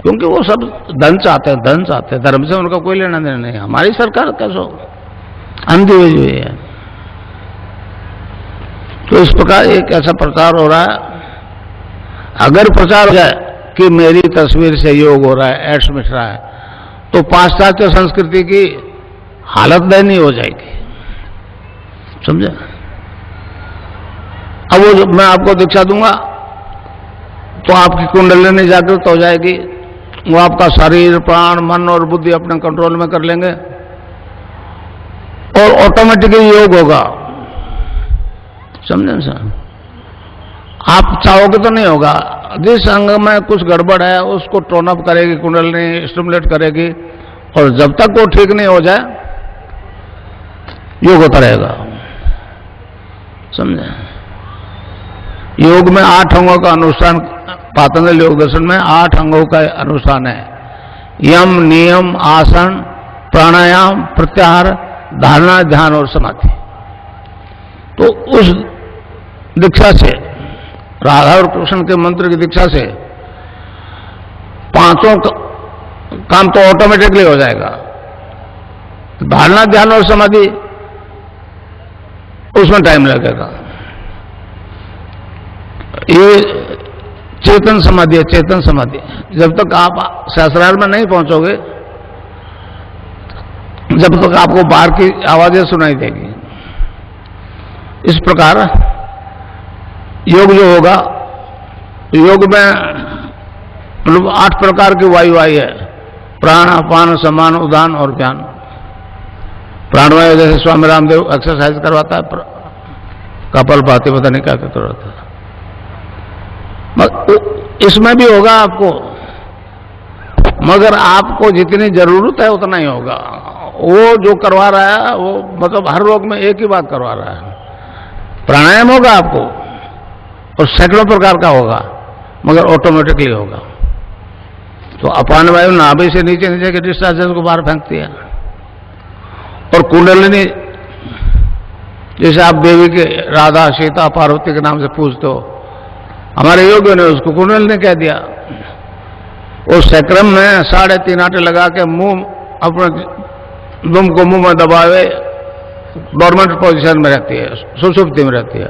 क्योंकि वो सब धन चाहते हैं, धन चाहते हैं, धर्म से उनका कोई लेना देना नहीं। हमारी सरकार कैसो अंधी हुई है। तो इस प्रकार एक ऐसा प्रचार हो रहा है। अगर प्रचार हो जाए कि मेरी तस्वीर से योग हो रहा है, एड्स मिट रहा है, तो पाश्चात्य संस्कृति की हालत दयनीय हो जाएगी, समझे। अब वो मैं आपको दीक्षा दूंगा तो आपकी कुंडलिनी जागृत हो जाएगी, वो आपका शरीर, प्राण, मन और बुद्धि अपने कंट्रोल में कर लेंगे और ऑटोमेटिकली योग होगा, समझे सर। आप चाहोगे तो नहीं होगा। जिस अंग में कुछ गड़बड़ है उसको टोन अप करेगी कुंडलिनी, स्टिमुलेट करेगी, और जब तक वो ठीक नहीं हो जाए योग होता रहेगा, समझे। योग में 8 अंगों का अनुष्ठान, पातंजलि योग दर्शन में 8 अंगों का अनुष्ठान है। यम, नियम, आसन, प्राणायाम, प्रत्याहार, धारणा, ध्यान और समाधि। तो उस दीक्षा से, राधा और कृष्ण के मंत्र की दीक्षा से 5 काम तो ऑटोमेटिकली हो जाएगा। धारणा, ध्यान और समाधि उसमें टाइम लगेगा। ये चेतन समाधि है, चेतन समाधि। जब तक आप सहस्रार में नहीं पहुंचोगे, जब तक आपको बाहर की आवाजें सुनाई देगी। इस प्रकार योग जो होगा, योग में मतलब 8 प्रकार की वायु आई है। प्राण, अपान, समान, उदान और व्यान। प्राणवायु जैसे स्वामी रामदेव एक्सरसाइज करवाता है, कपाल भाती, पता नहीं क्या क्या करवाता है, इसमें भी होगा आपको, मगर आपको जितनी जरूरत है उतना ही होगा। वो जो करवा रहा है वो मतलब हर रोग में एक ही बात करवा रहा है। प्राणायाम होगा आपको और सैकड़ों प्रकार का होगा, मगर ऑटोमेटिकली होगा। तो अपान वायु नाभि से नीचे नीचे के डिस्चार्ज को बाहर फेंकती है, और कुंडलिनी जैसे आप देवी के राधा, सीता, पार्वती के नाम से पूछते हो, हमारे योगियों ने उसको कुंडलिनी कह दिया। उस सैक्रम में 3.5 आटे लगा के मुंह, अपने दुम को मुंह में दबावे, डोरमेंट पोजीशन में रहती है, सुषुप्ति में रहती है।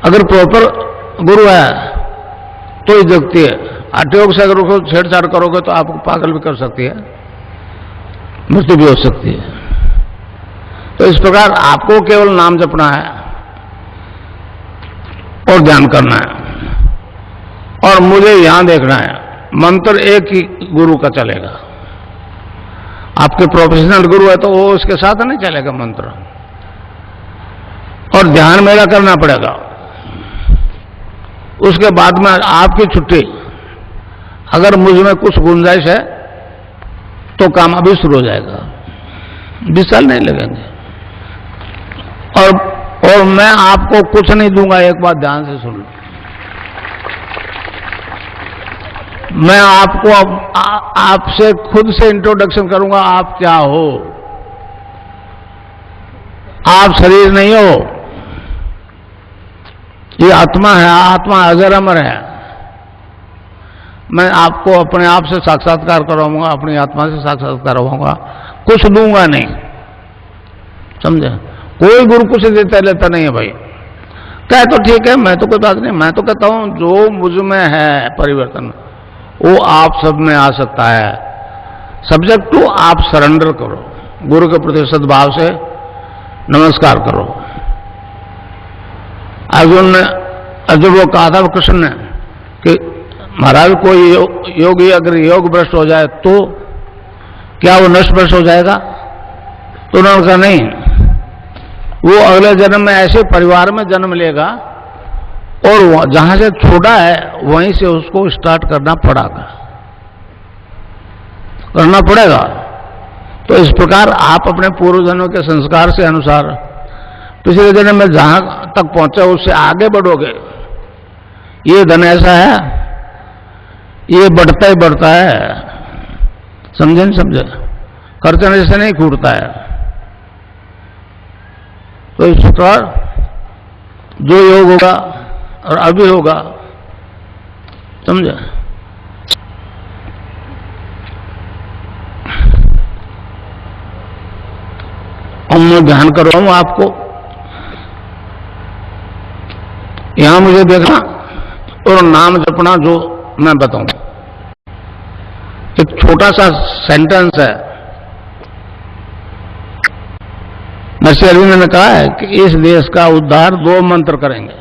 अगर प्रॉपर गुरु है तो ही जगती है। हठयोग से अगर उसको छेड़छाड़ करोगे तो आपको पागल भी कर सकती है, मृत्यु भी हो सकती है। तो इस प्रकार आपको केवल नाम जपना है और ध्यान करना है, और मुझे यहां देखना है। मंत्र एक ही गुरु का चलेगा। आपके प्रोफेशनल गुरु है तो वो उसके साथ नहीं चलेगा मंत्र, और ध्यान मेरा करना पड़ेगा। उसके बाद में आपकी छुट्टी। अगर मुझ में कुछ गुंजाइश है तो काम अभी शुरू हो जाएगा, 20 साल नहीं लगेंगे। और मैं आपको कुछ नहीं दूंगा, एक बात ध्यान से सुन लो। मैं आपको आपसे खुद से इंट्रोडक्शन करूंगा, आप क्या हो। आप शरीर नहीं हो, ये आत्मा है। आत्मा अजर अमर है। मैं आपको अपने आप से साक्षात्कार करवाऊंगा, अपनी आत्मा से साक्षात्कार करवाऊंगा, कुछ दूंगा नहीं, समझे। कोई गुरु कुछ देता लेता नहीं है भाई। कहे तो ठीक है, मैं तो कोई बात नहीं। मैं तो कहता हूं जो मुझ में है परिवर्तन, वो आप सब में आ सकता है। सब्जेक्ट टू आप सरेंडर करो, गुरु के प्रति सद्भाव से नमस्कार करो। अर्जुन ने वो कहा था कृष्ण ने कि महाराज कोई योगी अगर योग भ्रष्ट हो जाए तो क्या वो नष्ट भ्रष्ट हो जाएगा? तो उन्होंने कहा नहीं, वो अगले जन्म में ऐसे परिवार में जन्म लेगा और जहां से छोड़ा है वहीं से उसको स्टार्ट करना पड़ेगा। तो इस प्रकार आप अपने पूर्वजन्मों के संस्कार से अनुसार पिछले जन्म में जहां तक पहुंचे उससे आगे बढ़ोगे। ये धन ऐसा है, ये बढ़ता ही बढ़ता है, समझे नहीं समझे? खर्चने से नहीं छूटता है। तो इस प्रकार जो योग होगा और अभी होगा, समझे, मैं ध्यान कर रहा हूं आपको, यहां मुझे देखना और नाम जपना जो मैं बताऊं। एक छोटा सा सेंटेंस है, महर्षि अरविंद ने कहा है कि इस देश का उद्धार 2 मंत्र करेंगे।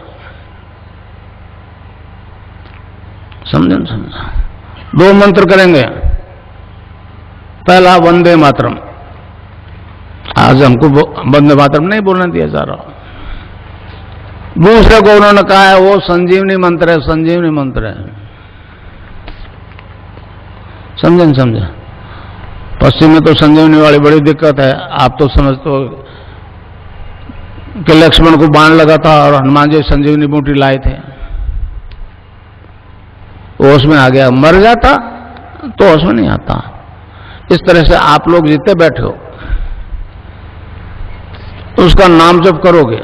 समझे? समझा? 2 मंत्र करेंगे। पहला वंदे मातरम, आज हमको वंदे मातरम नहीं बोलने दिया जा रहा। दूसरे को उन्होंने कहा है वो संजीवनी मंत्र है, संजीवनी मंत्र है। समझे? समझे? पश्चिम में तो संजीवनी वाली बड़ी दिक्कत है। आप तो समझते हो कि लक्ष्मण को बाण लगा था और हनुमान जी संजीवनी बूटी लाए थे, होश में आ गया। मर जाता तो होश में नहीं आता। इस तरह से आप लोग जितने बैठे हो उसका नाम जप करोगे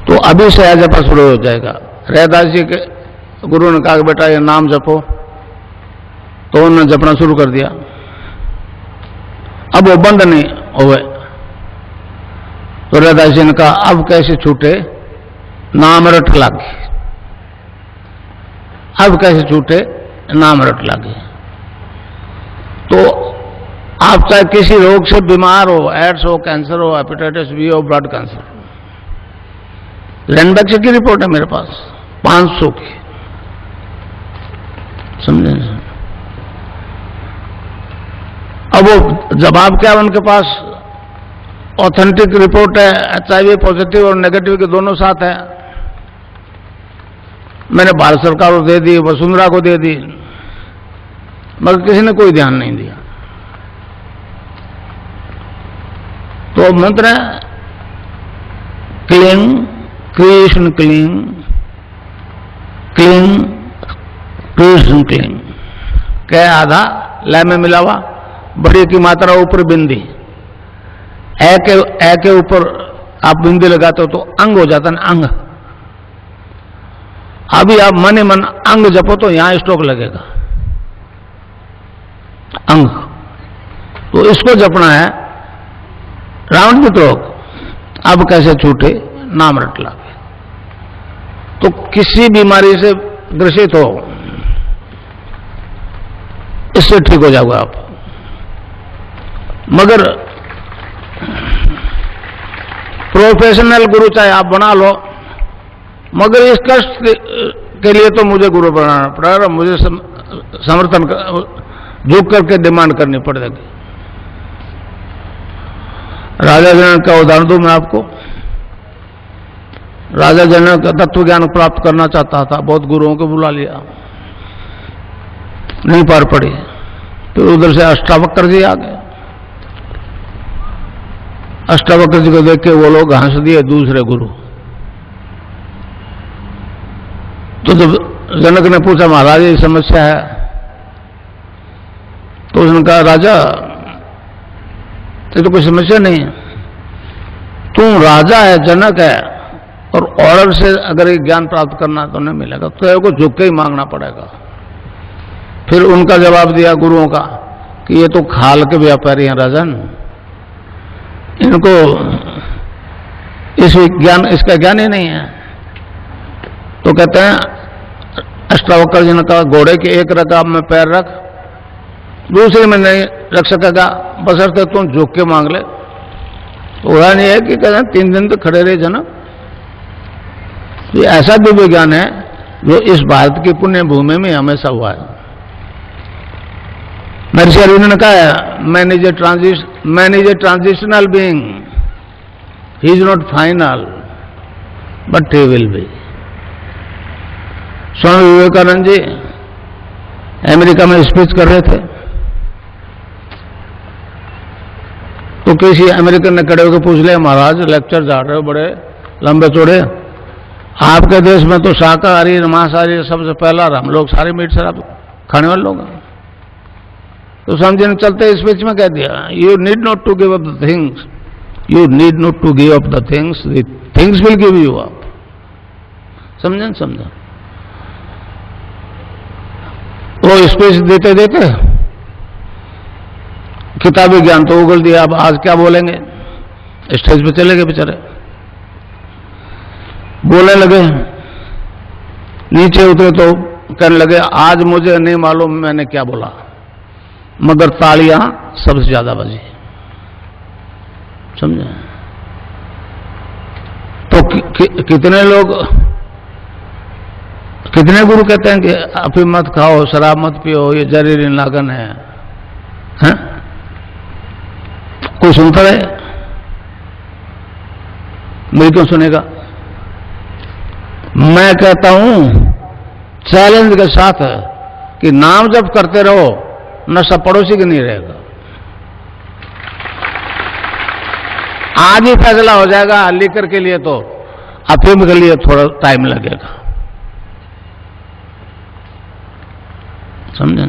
तो अभी से जपा शुरू हो जाएगा। रैदास जी के गुरु ने कहा कि बेटा ये नाम जपो, तो उन्होंने जपना शुरू कर दिया। अब वो बंद नहीं हुए तो रैदास जी ने कहा अब कैसे छूटे, नाम रट लागे। अब कैसे छूटे, नाम रट लागे। तो आप चाहे किसी रोग से बीमार हो, एड्स हो, कैंसर हो, हेपेटाइटिस बी हो, ब्लड कैंसर, लैंडबैक्स की रिपोर्ट है मेरे पास 500 की। समझे? अब वो जवाब क्या उनके पास, ऑथेंटिक रिपोर्ट है, HIV पॉजिटिव और नेगेटिव के दोनों साथ है। मैंने भारत सरकार को दे दी, वसुंधरा को दे दी, मगर किसी ने कोई ध्यान नहीं दिया। तो मंत्र है क्लीं कृष्ण क्लीं, क्लीं कृष्ण क्लीं। क्या आधा लय में मिला हुआ, बड़ी की मात्रा ऊपर बिंदी, ए के ऊपर आप बिंदी लगाते हो तो अंग हो जाता है ना, अंग। अभी आप मन ही मन अंग जपो तो यहां स्ट्रोक लगेगा, अंग। तो इसको जपना है रावण की रोग अब कैसे छूटे, नाम रट लागे। तो किसी बीमारी से ग्रसित हो, इससे ठीक हो जाओगे आप। मगर प्रोफेशनल गुरु चाहे आप बना लो, मगर इस कष्ट के लिए तो मुझे गुरु बनाना पड़ेगा, मुझे समर्थन झुक करके डिमांड करनी पड़ेगी। राजा जनक का उदाहरण दूं मैं आपको। राजा जनक तत्व ज्ञान प्राप्त करना चाहता था, बहुत गुरुओं को बुला लिया, नहीं पार पड़ी। फिर उधर से अष्टावक्र जी आ गए। अष्टावक्र जी को देख के वो लोग हंस दिए, दूसरे गुरु। तो जब जनक ने पूछा महाराज ये समस्या है, तो उसने कहा राजा ये तो कोई समस्या नहीं है, तू राजा है, जनक है, और ऑर्डर से अगर ये ज्ञान प्राप्त करना तो नहीं मिलेगा, तो को झुक के ही मांगना पड़ेगा। फिर उनका जवाब दिया गुरुओं का कि ये तो खाल के व्यापारी हैं राजन, इनको इसका ज्ञान ही नहीं है। तो कहते हैं अष्टावक्र जी ने कहा घोड़े के एक रकाब में पैर रख, दूसरे में नहीं रख सकेगा, बशर्ते तुम झुक के मांग ले। तो वह नहीं है कि कहते हैं 3 दिन तो खड़े रहे जनक। तो ऐसा भी विज्ञान है जो इस भारत की पुण्य भूमि में हमेशा हुआ है। महर्षि अरविंद ने कहा है man is a transitional being, he is not final but he will be. Swami Vivekananda ji America में स्पीच कर रहे थे, तो किसी अमेरिकन ने खड़े होकर पूछ लिया महाराज लेक्चर जा रहे हो बड़े लंबे चौड़े, आपके देश में तो शाकाहारी मांसाहारी सबसे पहला, हम लोग सारे मीट शराब खाने वाले लोग हैं। तो स्वामी जी ने चलते स्पीच में कह दिया you need not to give up the things, you need not to give up the things, the things will give you up. समझे? समझा? वो स्पीच देते देते किताबी ज्ञान तो उगल दिया, अब आज क्या बोलेंगे? स्टेज पे चले गए बेचारे, बोलने लगे। नीचे उतरे तो कहने लगे, आज मुझे नहीं मालूम मैंने क्या बोला, मगर तालियां सबसे ज्यादा बजी। समझे? तो कितने लोग, कितने गुरु कहते हैं कि अफीम मत खाओ, शराब मत पियो, ये जहरीली नागन है, हैं? कोई सुनता है? मेरी क्यों सुनेगा? मैं कहता हूं चैलेंज के साथ कि नाम जप करते रहो, नशा पड़ोसी के नहीं रहेगा। आज ही फैसला हो जाएगा, लीकर के लिए तो, अफीम के लिए थोड़ा टाइम लगेगा। समझे?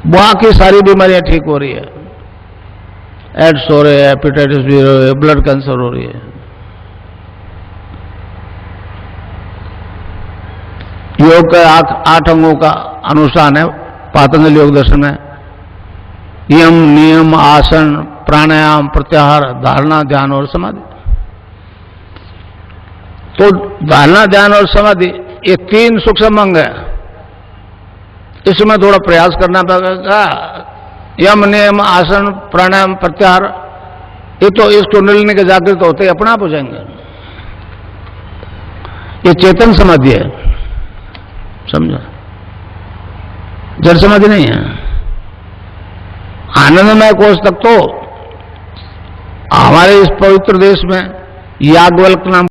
बाकी सारी बीमारियां ठीक हो रही है, एड्स हो रहे हैं, हेपेटाइटिस भी हो रही है, ब्लड कैंसर हो रही है। योग के 8 अंगों का अनुष्ठान है पातंजलि योग दर्शन में। यम, नियम, आसन, प्राणायाम, प्रत्याहार, धारणा, ध्यान और समाधि। तो धारणा, ध्यान और समाधि ये 3 सूक्ष्म अंग है, इसमें थोड़ा प्रयास करना पड़ेगा। यम, नियम, आसन, प्राणायाम, प्रत्याहार, ये तो इस कुंडलिनी के जागृत होते ही अपने आप हो जाएंगे। ये चेतन समाधि है, समझो, जड़ समाधि नहीं है। आनंदमय कोष तक तो हमारे इस पवित्र देश में याज्ञवल्क्य नाम